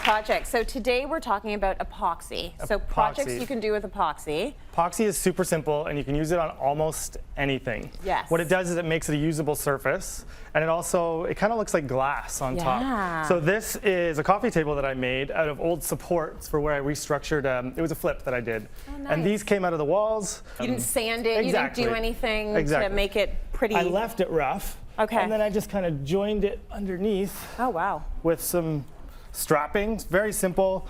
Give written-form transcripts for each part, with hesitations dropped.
project. So today we're talking about epoxy. So projects you can do with epoxy. Epoxy is super simple, and you can use it on almost anything. Yes. What it does is it makes it a usable surface, and it kind of looks like glass on top. So this is a coffee table that I made out of old supports for where I restructured. It was a flip that I did. Oh, nice. And these came out of the walls. You didn't sand it, exactly. You didn't do anything to make it pretty. I left it rough. Okay. And then I just kind of joined it underneath. Oh, wow. With some strapping. Very simple,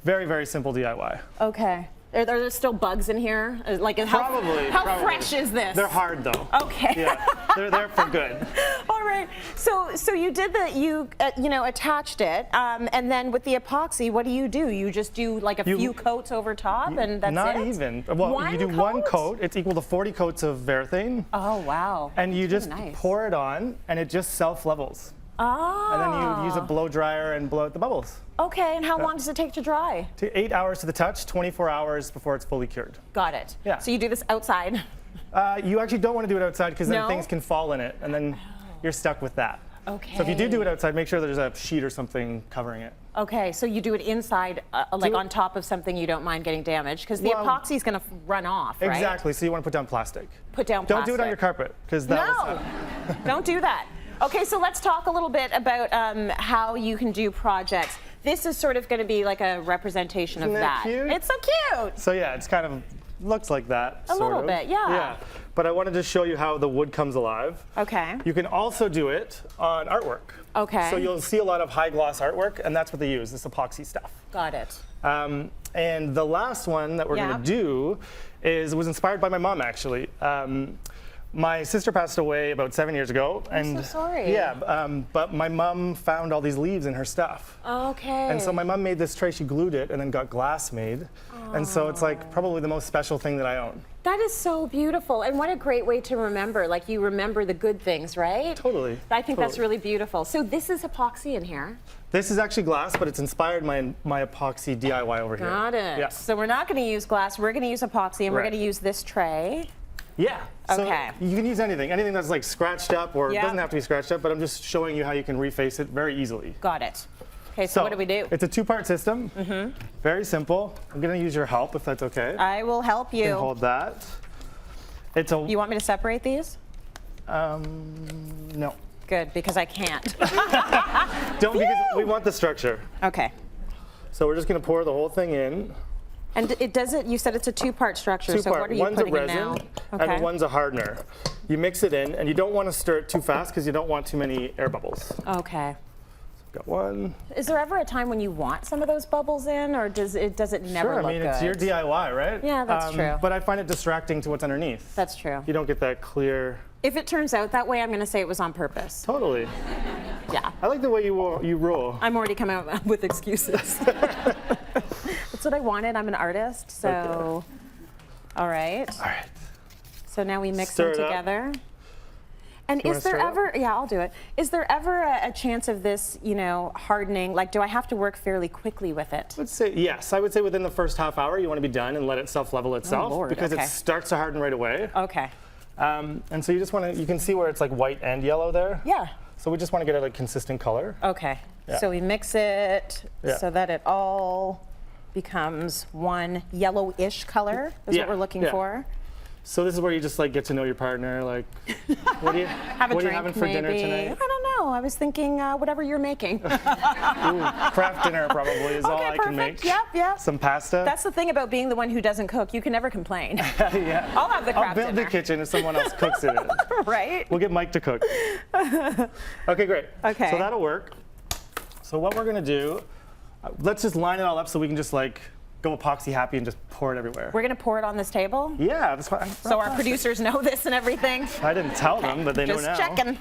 very, very simple DIY. Okay. Are there still bugs in here? Like, Probably. How fresh is this? They're hard though. Okay. Yeah, they're there for good. All right. So you did you attached it, and then with the epoxy, what do? You just do like a few coats over top, and that's Not it? even. Well, you do one coat. It's equal to 40 coats of Varathane. Oh, wow. And you just pour it on, and it just self-levels. Oh. And then you use a blow dryer and blow out the bubbles. Okay, and how long does it take to dry? 8 hours to the touch, 24 hours before it's fully cured. Got it. Yeah. So you do this outside? You actually don't want to do it outside because then things can fall in it, and then you're stuck with that. Okay. So if you do it outside, make sure there's a sheet or something covering it. Okay, so you do it inside, like on top of something you don't mind getting damaged, because the epoxy is going to run off, right? Exactly, so you want to put down plastic. Put down Don't plastic. do it on your carpet, because that Don't do that. Okay, so let's talk a little bit about how you can do projects. This is sort of going to be like a representation of that. Isn't that cute? It's so cute. So yeah, it's kind of looks like that. A little bit, yeah. Yeah, but I wanted to show you how the wood comes alive. Okay. You can also do it on artwork. Okay. So you'll see a lot of high gloss artwork, and that's what they use, this epoxy stuff. Got it. And the last one that we're going to do was inspired by my mom, actually. My sister passed away about 7 years ago. I'm so sorry. Yeah, but my mom found all these leaves in her stuff. Okay. And so my mom made this tray, she glued it, and then got glass made. And so it's like probably the most special thing that I own. That is so beautiful, and what a great way to remember. Like, you remember the good things, right? Totally. I think that's really beautiful. So this is epoxy in here. This is actually glass, but it's inspired my epoxy DIY over here. Got it. Yeah. So we're not going to use glass, we're going to use epoxy, and we're going to use this tray. Yeah. So okay. You can use anything that's like scratched up, or it doesn't have to be scratched up, but I'm just showing you how you can reface it very easily. Got it. Okay, so what do we do? It's a two-part system. Very simple. I'm going to use your help if that's okay. I will help you. You can hold that. You want me to separate these? No. Good, because I can't. Don't, because we want the structure. Okay. So we're just going to pour the whole thing in. And you said it's a two-part structure, so what are you one's putting a resin, in now? and one's a hardener. You mix it in, and you don't want to stir it too fast because you don't want too many air bubbles. Okay. Got one. Is there ever a time when you want some of those bubbles in, or does it never look good? Sure, I mean, it's your DIY, right? Yeah, that's true. But I find it distracting to what's underneath. That's true. You don't get that clear. If it turns out that way, I'm going to say it was on purpose. Totally. Yeah. I like the way you roll. I'm already coming out with excuses. That's what I wanted. I'm an artist, so. Okay. All right. All right. So now we mix them together. And is there ever, I'll do it. Is there ever a chance of this, hardening? Like, do I have to work fairly quickly with it? Let's say, yes. I would say within the first half hour, you want to be done and let it self-level itself. Oh, Lord. Because it starts to harden right away. Okay. And so you just want to, you can see where it's like white and yellow there. Yeah. So we just want to get a consistent color. Okay. Yeah. So we mix it so that it all becomes one yellowish color is what we're looking for. So this is where you just like get to know your partner. Like, what are you having for dinner tonight? I don't know. I was thinking whatever you're making. Ooh, craft dinner probably is all I can make. Yep. Some pasta. That's the thing about being the one who doesn't cook. You can never complain. Yeah. I'll have the craft dinner. I'll build the kitchen if someone else cooks it. Right. We'll get Mike to cook. Okay, great. Okay. So that'll work. So what we're gonna do, let's just line it all up so we can just like go epoxy happy and just pour it everywhere. We're going to pour it on this table? Yeah. That's why so our producers know this and everything? I didn't tell them, but they know now. Just checking.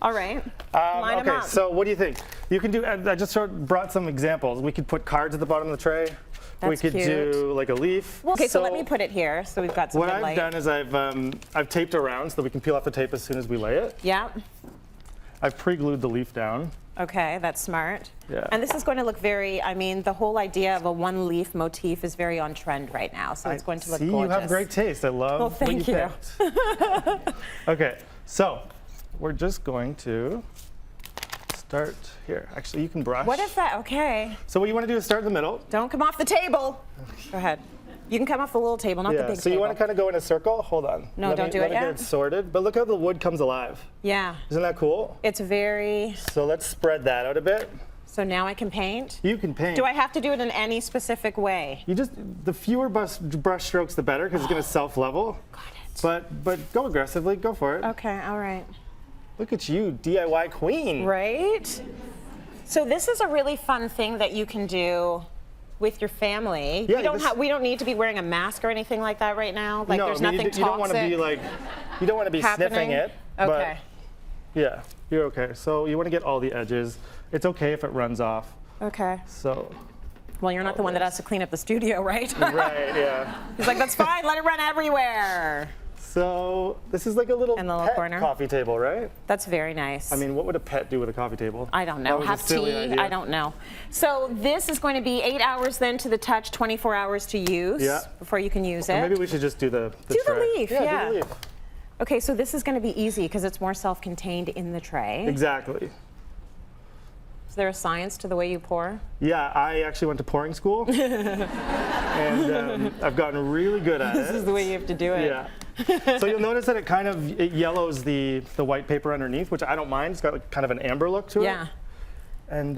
All right. Line them up. So what do you think? You can do, I just brought some examples. We could put cards at the bottom of the tray. That's we could cute. Do like a leaf. Well, okay, so let me put it here so we've got some What good light. I've done is I've taped around so that we can peel off the tape as soon as we lay it. Yeah. I've pre-glued the leaf down. Okay, that's smart. Yeah. And this is going to look very, I mean, the whole idea of a one leaf motif is very on trend right now, so it's going to look gorgeous. You have great taste. I love well, thank you. Okay, so we're just going to start here. Actually, you can brush. What if that, okay. So what you want to do is start in the middle. Don't come off the table. Go ahead. You can come off the little table, not the big table. So you want to kind of go in a circle. Hold on. No, don't do it yet. Let me get it sorted. But look how the wood comes alive. Yeah. Isn't that cool? It's very... So let's spread that out a bit. So now I can paint? You can paint. Do I have to do it in any specific way? You just, the fewer brush strokes, the better, because it's going to self-level. Got it. But go aggressively. Go for it. Okay, all right. Look at you, DIY queen. Right? So this is a really fun thing that you can do with your family. Yeah, we don't need to be wearing a mask or anything like that right now. Like no, there's I mean, nothing you don't want to be like, you don't want to be sniffing it. Okay. But yeah, you're okay. So you want to get all the edges. It's okay if it runs off. Okay. So. Well, you're not the one that has to clean up the studio, right? Right. Yeah. He's like, that's fine. Let it run everywhere. So this is like a little pet corner coffee table, right? That's very nice. I mean, what would a pet do with a coffee table? I don't know. Have tea? Idea. I don't know. So this is going to be 8 hours then to the touch, 24 hours to use before you can use it. Or maybe we should just do the do tray. the leaf. Yeah. Do the leaf. Okay, so this is going to be easy because it's more self-contained in the tray. Exactly. Is there a science to the way you pour? Yeah, I actually went to pouring school, and I've gotten really good at it. This is the way you have to do it. Yeah. So you'll notice that it yellows the white paper underneath, which I don't mind. It's got like kind of an amber look to it. Yeah. And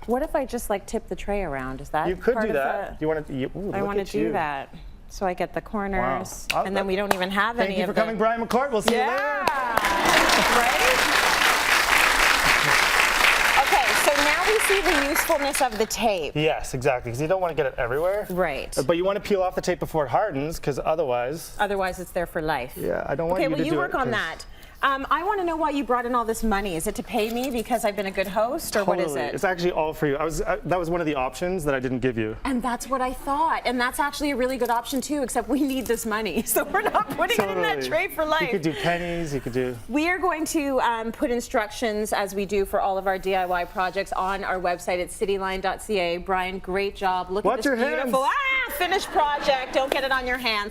what if I just like tip the tray around? Is that you could part do of that? You want to? I want to do that. So I get the corners, and then we don't even have any of Thank you for coming, Brian McCourt. We'll see you later. Right? Okay, so now we see the usefulness of the tape. Yes, exactly, because you don't want to get it everywhere. Right. But you want to peel off the tape before it hardens, because otherwise... Otherwise, it's there for life. Yeah, I don't want you to do it. Okay, well, you work on that. I want to know why you brought in all this money. Is it to pay me because I've been a good host, or what is it? It's actually all for you. That was one of the options that I didn't give you. And that's what I thought. And that's actually a really good option, too, except we need this money. So we're not putting it in that tray for life. You could do pennies. You could do... We are going to put instructions, as we do for all of our DIY projects, on our website at cityline.ca. Brian, great job. Look at this beautiful finished project. Don't get it on your hands.